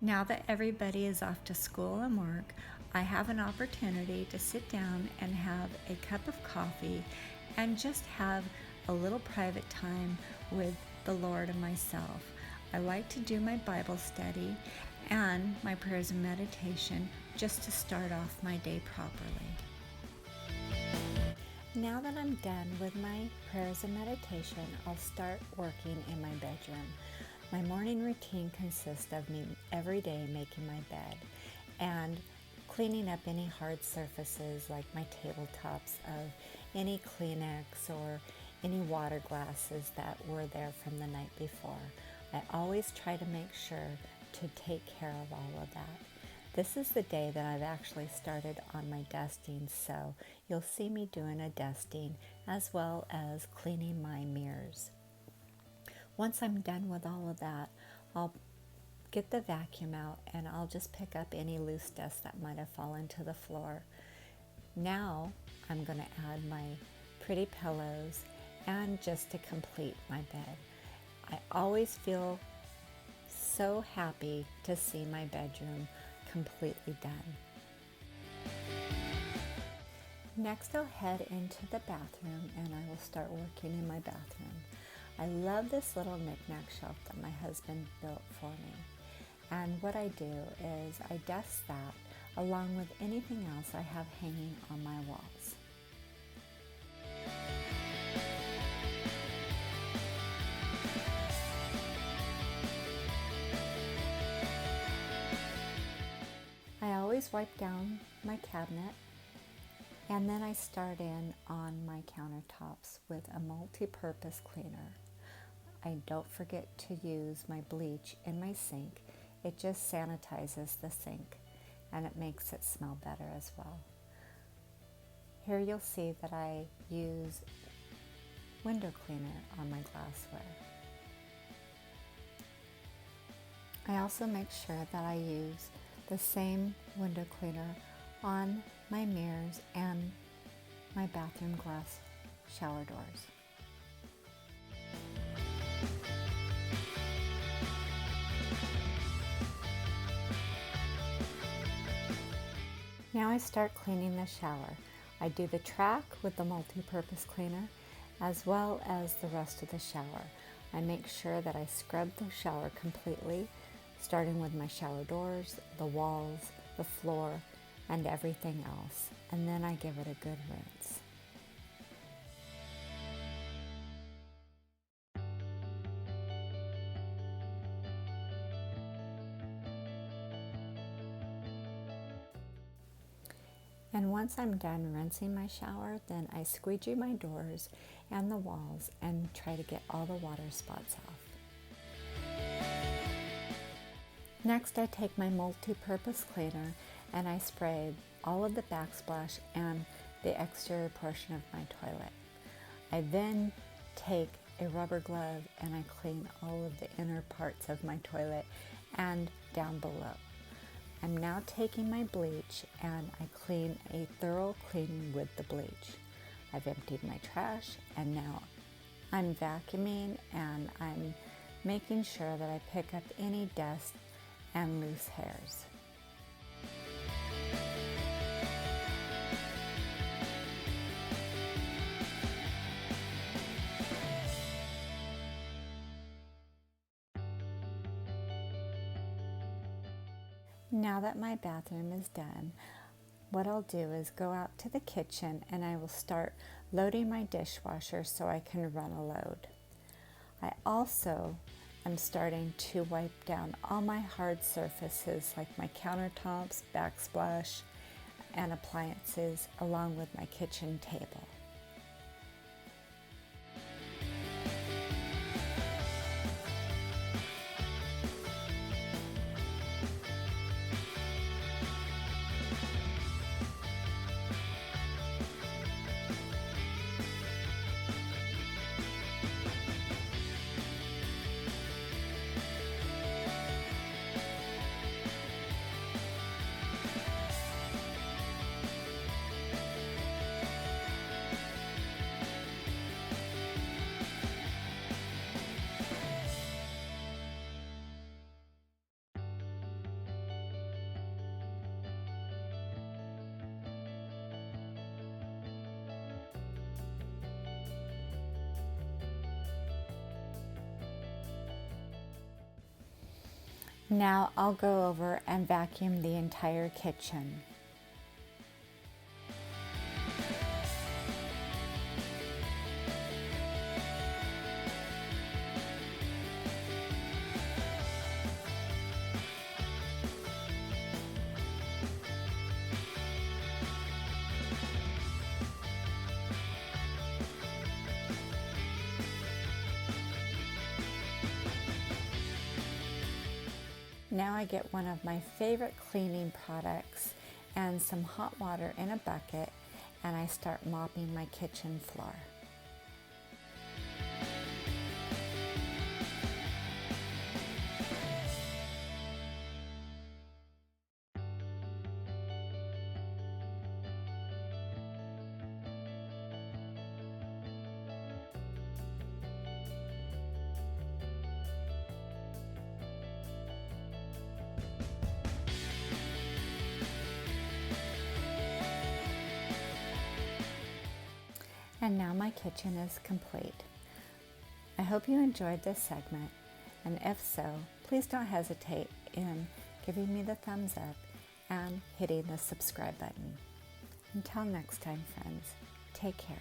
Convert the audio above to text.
Now that everybody is off to school and work, I have an opportunity to sit down and have a cup of coffee and just have a little private time with the Lord and myself. I like to do my Bible study and my prayers and meditation just to start off my day properly. Now that I'm done with my prayers and meditation, I'll start working in my bedroom. My morning routine consists of me every day making my bed and cleaning up any hard surfaces like my tabletops of any Kleenex or any water glasses that were there from the night before. I always try to make sure to take care of all of that. This is the day that I've actually started on my dusting, so you'll see me doing a dusting as well as cleaning my mirrors. Once I'm done with all of that, I'll get the vacuum out and I'll just pick up any loose dust that might have fallen to the floor. Now I'm going to add my pretty pillows and just to complete my bed. I always feel so happy to see my bedroom completely done. Next, I'll head into the bathroom and I will start working in my bathroom. I love this little knick-knack shelf that my husband built for me. And what I do is I dust that along with anything else I have hanging on my walls. I always wipe down my cabinet and then I start in on my countertops with a multi-purpose cleaner. I don't forget to use my bleach in my sink. It just sanitizes the sink and it makes it smell better as well. Here you'll see that I use window cleaner on my glassware. I also make sure that I use the same window cleaner on my mirrors and my bathroom glass shower doors. Now I start cleaning the shower. I do the track with the multi-purpose cleaner as well as the rest of the shower. I make sure that I scrub the shower completely, starting with my shower doors, the walls, the floor, and everything else. And then I give it a good rinse. And once I'm done rinsing my shower, then I squeegee my doors and the walls and try to get all the water spots off. Next, I take my multi-purpose cleaner and I spray all of the backsplash and the exterior portion of my toilet. I then take a rubber glove and I clean all of the inner parts of my toilet and down below. I'm now taking my bleach and I clean a thorough cleaning with the bleach. I've emptied my trash and now I'm vacuuming and I'm making sure that I pick up any dust and loose hairs. Now that my bathroom is done, what I'll do is go out to the kitchen and I will start loading my dishwasher so I can run a load. I also am starting to wipe down all my hard surfaces like my countertops, backsplash, and appliances along with my kitchen table. Now I'll go over and vacuum the entire kitchen. Now I get one of my favorite cleaning products and some hot water in a bucket, and I start mopping my kitchen floor. And now my kitchen is complete. I hope you enjoyed this segment, and if so, please don't hesitate in giving me the thumbs up and hitting the subscribe button. Until next time, friends, take care.